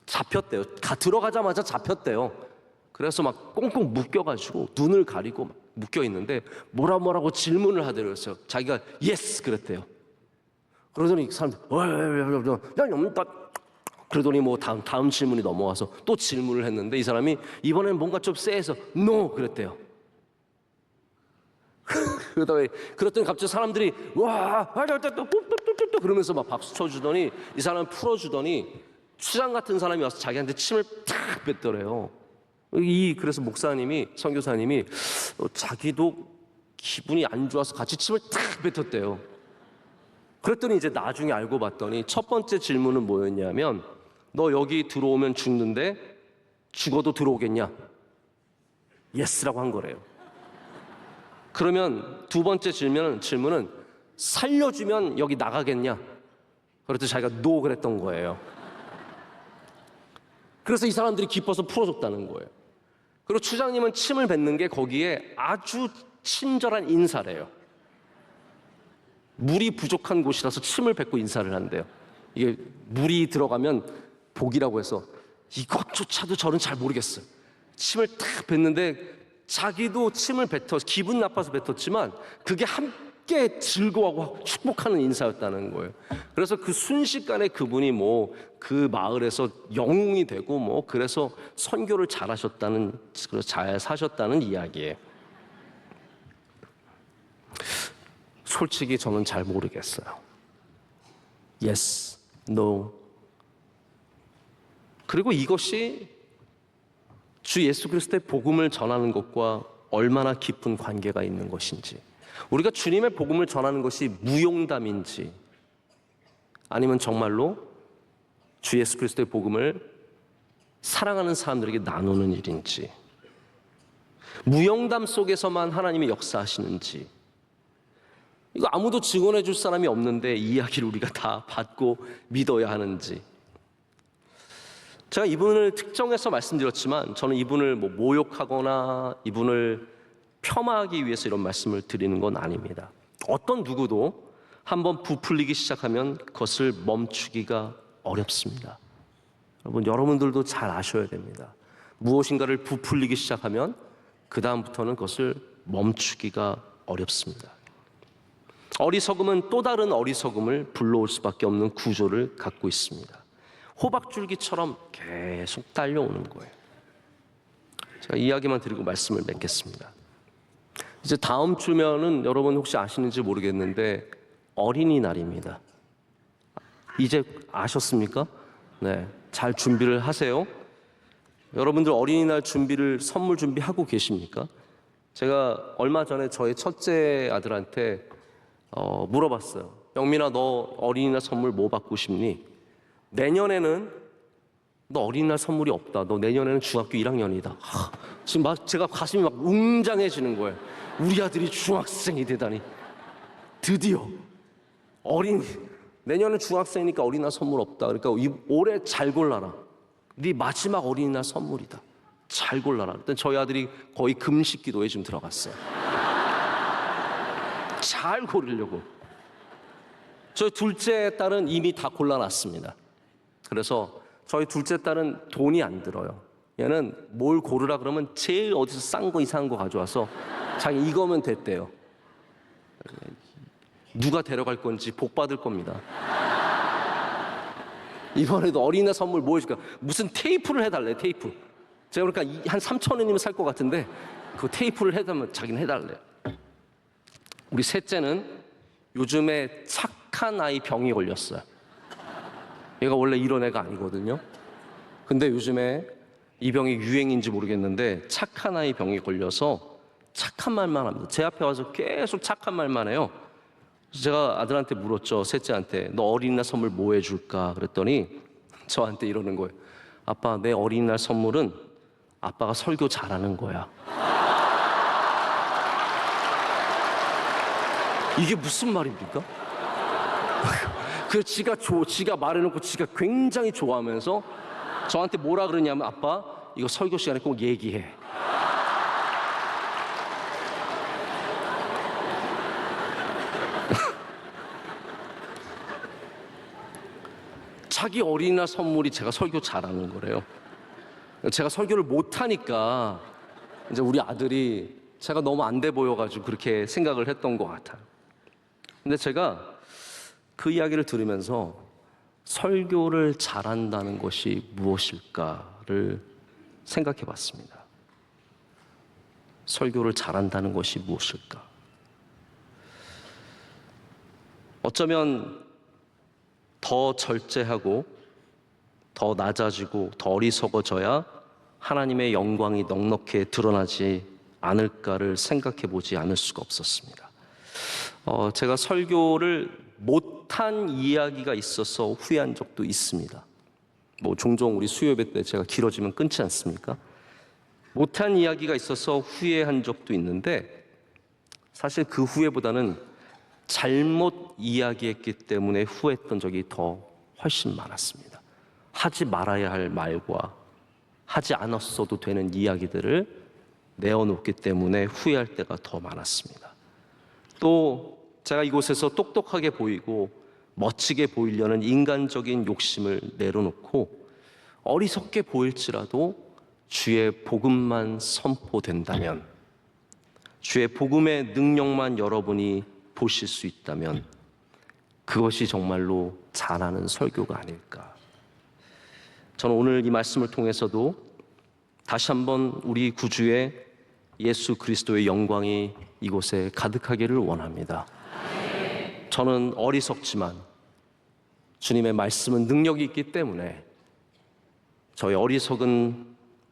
잡혔대요. 들어가자마자 잡혔대요. 그래서 막 꽁꽁 묶여가지고 눈을 가리고 막 묶여 있는데 뭐라고 질문을 하더라고요. 자기가 예스 그랬대요. 그러더니 사람들 그러더니 뭐 다음 질문이 넘어와서 또 질문을 했는데 이 사람이 이번엔 뭔가 좀 쎄해서 노 그랬대요. 그랬더니 갑자기 사람들이 와 그러면서 막 박수 쳐주더니 이 사람 풀어주더니 수장 같은 사람이 와서 자기한테 침을 탁 뱉더래요. 그래서 목사님이 선교사님이 자기도 기분이 안 좋아서 같이 침을 탁 뱉었대요. 그랬더니 이제 나중에 알고 봤더니 첫 번째 질문은 뭐였냐면 너 여기 들어오면 죽는데 죽어도 들어오겠냐? 예스라고 한 거래요. 그러면 두 번째 질문은 살려주면 여기 나가겠냐? 그랬더니 자기가 노 그랬던 거예요. 그래서 이 사람들이 기뻐서 풀어줬다는 거예요. 그리고 추장님은 침을 뱉는 게 거기에 아주 친절한 인사래요. 물이 부족한 곳이라서 침을 뱉고 인사를 한대요. 이게 물이 들어가면 복이라고 해서 이것조차도 저는 잘 모르겠어요. 침을 탁 뱉는데 자기도 침을 기분 나빠서 뱉었지만 그게 함께 즐거워하고 축복하는 인사였다는 거예요. 그래서 그 순식간에 그분이 뭐 그 마을에서 영웅이 되고 뭐 그래서 선교를 잘 사셨다는 이야기예요. 솔직히 저는 잘 모르겠어요. Yes, no. 그리고 이것이 주 예수 그리스도의 복음을 전하는 것과 얼마나 깊은 관계가 있는 것인지, 우리가 주님의 복음을 전하는 것이 무용담인지 아니면 정말로 주 예수 그리스도의 복음을 사랑하는 사람들에게 나누는 일인지, 무용담 속에서만 하나님이 역사하시는지, 이거 아무도 증언해 줄 사람이 없는데 이 이야기를 우리가 다 받고 믿어야 하는지. 제가 이분을 특정해서 말씀드렸지만 저는 이분을 모욕하거나 이분을 폄하하기 위해서 이런 말씀을 드리는 건 아닙니다. 어떤 누구도 한번 부풀리기 시작하면 그것을 멈추기가 어렵습니다. 여러분들도 잘 아셔야 됩니다. 무엇인가를 부풀리기 시작하면 그 다음부터는 그것을 멈추기가 어렵습니다. 어리석음은 또 다른 어리석음을 불러올 수밖에 없는 구조를 갖고 있습니다. 호박줄기처럼 계속 딸려오는 거예요. 제가 이야기만 드리고 말씀을 맺겠습니다. 이제 다음 주면은 여러분 혹시 아시는지 모르겠는데 어린이날입니다. 이제 아셨습니까? 네, 잘 준비를 하세요. 여러분들 어린이날 선물 준비하고 계십니까? 제가 얼마 전에 저희 첫째 아들한테 물어봤어요. 영민아, 너 어린이날 선물 뭐 받고 싶니? 내년에는 너 어린이날 선물이 없다. 너 내년에는 중학교 1학년이다. 지금 막 제가 가슴이 막 웅장해지는 거예요. 우리 아들이 중학생이 되다니. 드디어 내년은 중학생이니까 어린이날 선물 없다. 그러니까 올해 잘 골라라. 네 마지막 어린이날 선물이다. 잘 골라라. 일단 저희 아들이 거의 금식 기도에 지금 들어갔어요. 잘 고르려고. 저희 둘째 딸은 이미 다 골라놨습니다. 그래서 저희 둘째 딸은 돈이 안 들어요. 얘는 뭘 고르라 그러면 제일 어디서 싼 거 이상한 거 가져와서 자기 이거면 됐대요. 누가 데려갈 건지 복 받을 겁니다. 이번에도 어린이날 선물 뭐 해줄까? 무슨 테이프를 해달래, 테이프. 제가 그러니까 한 3,000원이면 살 것 같은데 그 테이프를 해달면 자기는 해달래요. 우리 셋째는 요즘에 착한 아이 병이 걸렸어요. 얘가 원래 이런 애가 아니거든요. 근데 요즘에 이 병이 유행인지 모르겠는데 착한 아이 병이 걸려서 착한 말만 합니다. 제 앞에 와서 계속 착한 말만 해요. 제가 아들한테 물었죠. 셋째한테 너 어린이날 선물 뭐 해줄까? 그랬더니 저한테 이러는 거예요. 아빠, 내 어린이날 선물은 아빠가 설교 잘하는 거야. 이게 무슨 말입니까? 그 지가 말해놓고 지가 굉장히 좋아하면서 저한테 뭐라 그러냐면 아빠 이거 설교 시간에 꼭 얘기해. 자기 어린이날 선물이 제가 설교 잘하는 거래요. 제가 설교를 못하니까 이제 우리 아들이 제가 너무 안 돼 보여가지고 그렇게 생각을 했던 것 같아요. 근데 제가 그 이야기를 들으면서 설교를 잘한다는 것이 무엇일까를 생각해 봤습니다. 설교를 잘한다는 것이 무엇일까? 어쩌면 더 절제하고 더 낮아지고 더 어리석어져야 하나님의 영광이 넉넉히 드러나지 않을까를 생각해 보지 않을 수가 없었습니다. 제가 설교를 못한 이야기가 있어서 후회한 적도 있습니다. 뭐 종종 우리 수요예배 때 제가 길어지면 끊지 않습니까? 못한 이야기가 있어서 후회한 적도 있는데 사실 그 후회보다는 잘못 이야기했기 때문에 후회했던 적이 더 훨씬 많았습니다. 하지 말아야 할 말과 하지 않았어도 되는 이야기들을 내어놓기 때문에 후회할 때가 더 많았습니다. 또 제가 이곳에서 똑똑하게 보이고 멋지게 보이려는 인간적인 욕심을 내려놓고 어리석게 보일지라도 주의 복음만 선포된다면, 주의 복음의 능력만 여러분이 보실 수 있다면 그것이 정말로 잘하는 설교가 아닐까. 저는 오늘 이 말씀을 통해서도 다시 한번 우리 구주의 예수 그리스도의 영광이 이곳에 가득하기를 원합니다. 저는 어리석지만 주님의 말씀은 능력이 있기 때문에 저의 어리석은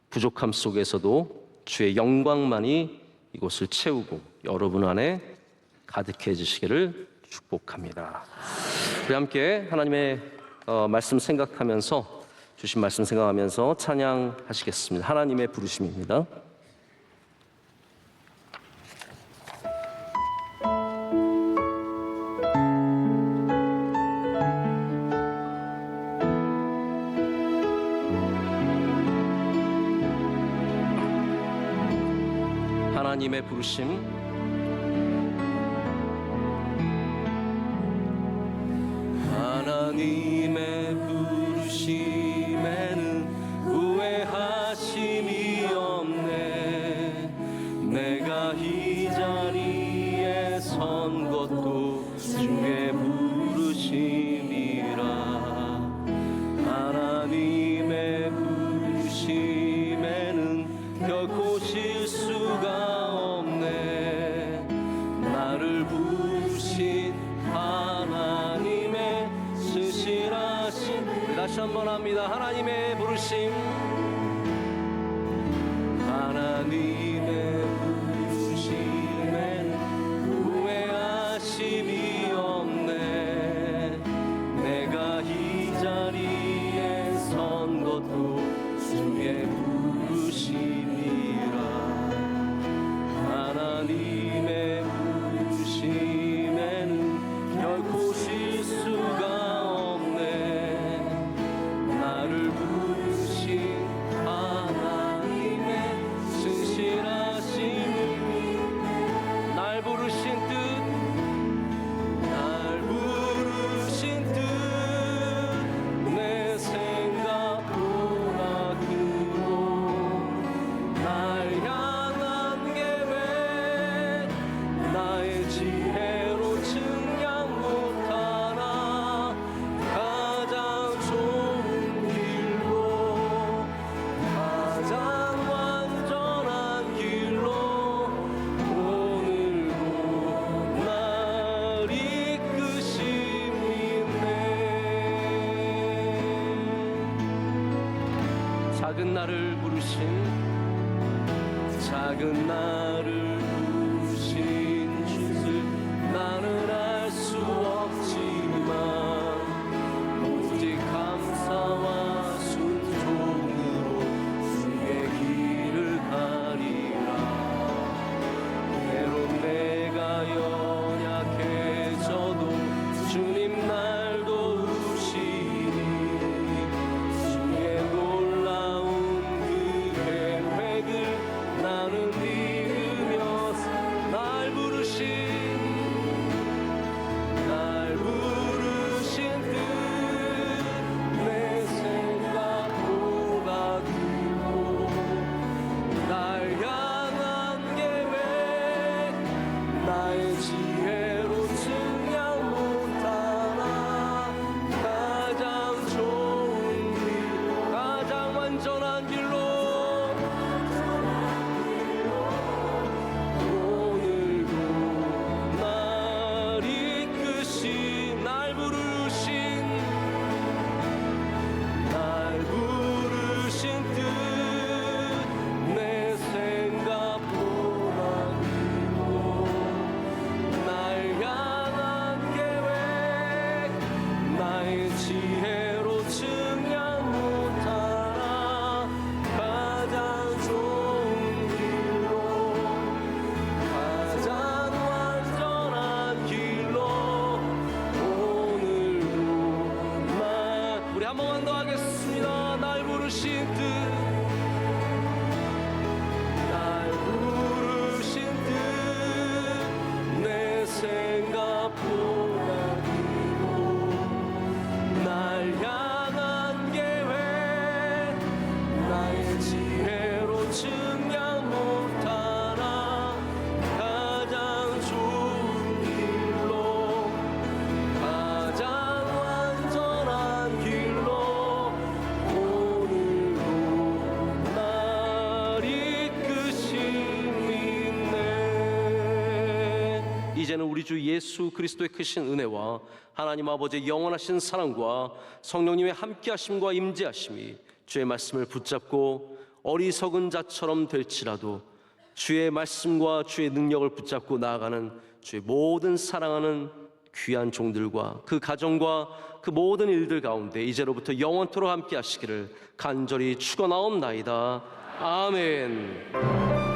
부족함 속에서도 주의 영광만이 이곳을 채우고 여러분 안에 가득해지시기를 축복합니다. 우리 함께 하나님의 말씀 생각하면서 주신 말씀 생각하면서 찬양하시겠습니다. 하나님의 부르심입니다. 하나님의 부르심. 하나님의 부르심에는 후회하심이 없네. 내가 이 자리에 선 것도 주의 부르심이라. 하나님의 부르심에는 결코 실수가 없네. 나를 부르신 하나님의 신실하신, 다시 한번 합니다. 하나님의 부르심. 하나님의 부르심엔 후회하심이 없네. 내가 이 자리에 선 것도 주의 부르심이라. 하나님의 부르심에는 결코 실수가 없네. 나를 부르신 하나님의 신실하심을, 날 부르신 뜻, 날 부르신 뜻, 내 생각보다 크고 작은 나를 부르신 주를 나는 알 수 없지만 오직 감사와 순종으로 주의 길을 가리라. 때론 내가 연약해져도 주님 날 도우시니 주의 놀라운 그 계획을 나는 믿으며 날 부르신 뜻 내 생각보다 크고 날 향한 계획 나의 지혜로 증량 못하나 가장 좋은 길 가장 완전한 길로 오늘도 날 이끄신 날 부르신 뜻 내 생각보다 크고 날 향한 계획 나의 지혜로 증량 못하나 가장 좋은 길로 가장 완전한 길로 오늘도 우리 한 번만 더 하겠습니다. 날 부르신 뜻 내 생각보다 크고 날 향한 계획 나의 지혜로 증량 못하나 가장 좋은 길로 가장 완전한 길로 오늘도 날 이끄시네. 이제는 우리 주 예수 그리스도의 크신 은혜와 하나님 아버지의 영원하신 사랑과 성령님의 함께하심과 임재하심이 주의 말씀을 붙잡고 어리석은 자처럼 될지라도 주의 말씀과 주의 능력을 붙잡고 나아가는 주의 모든 사랑하는 귀한 종들과 그 가정과 그 모든 일들 가운데 이제로부터 영원토록 함께 하시기를 간절히 축원하옵나이다. 아멘.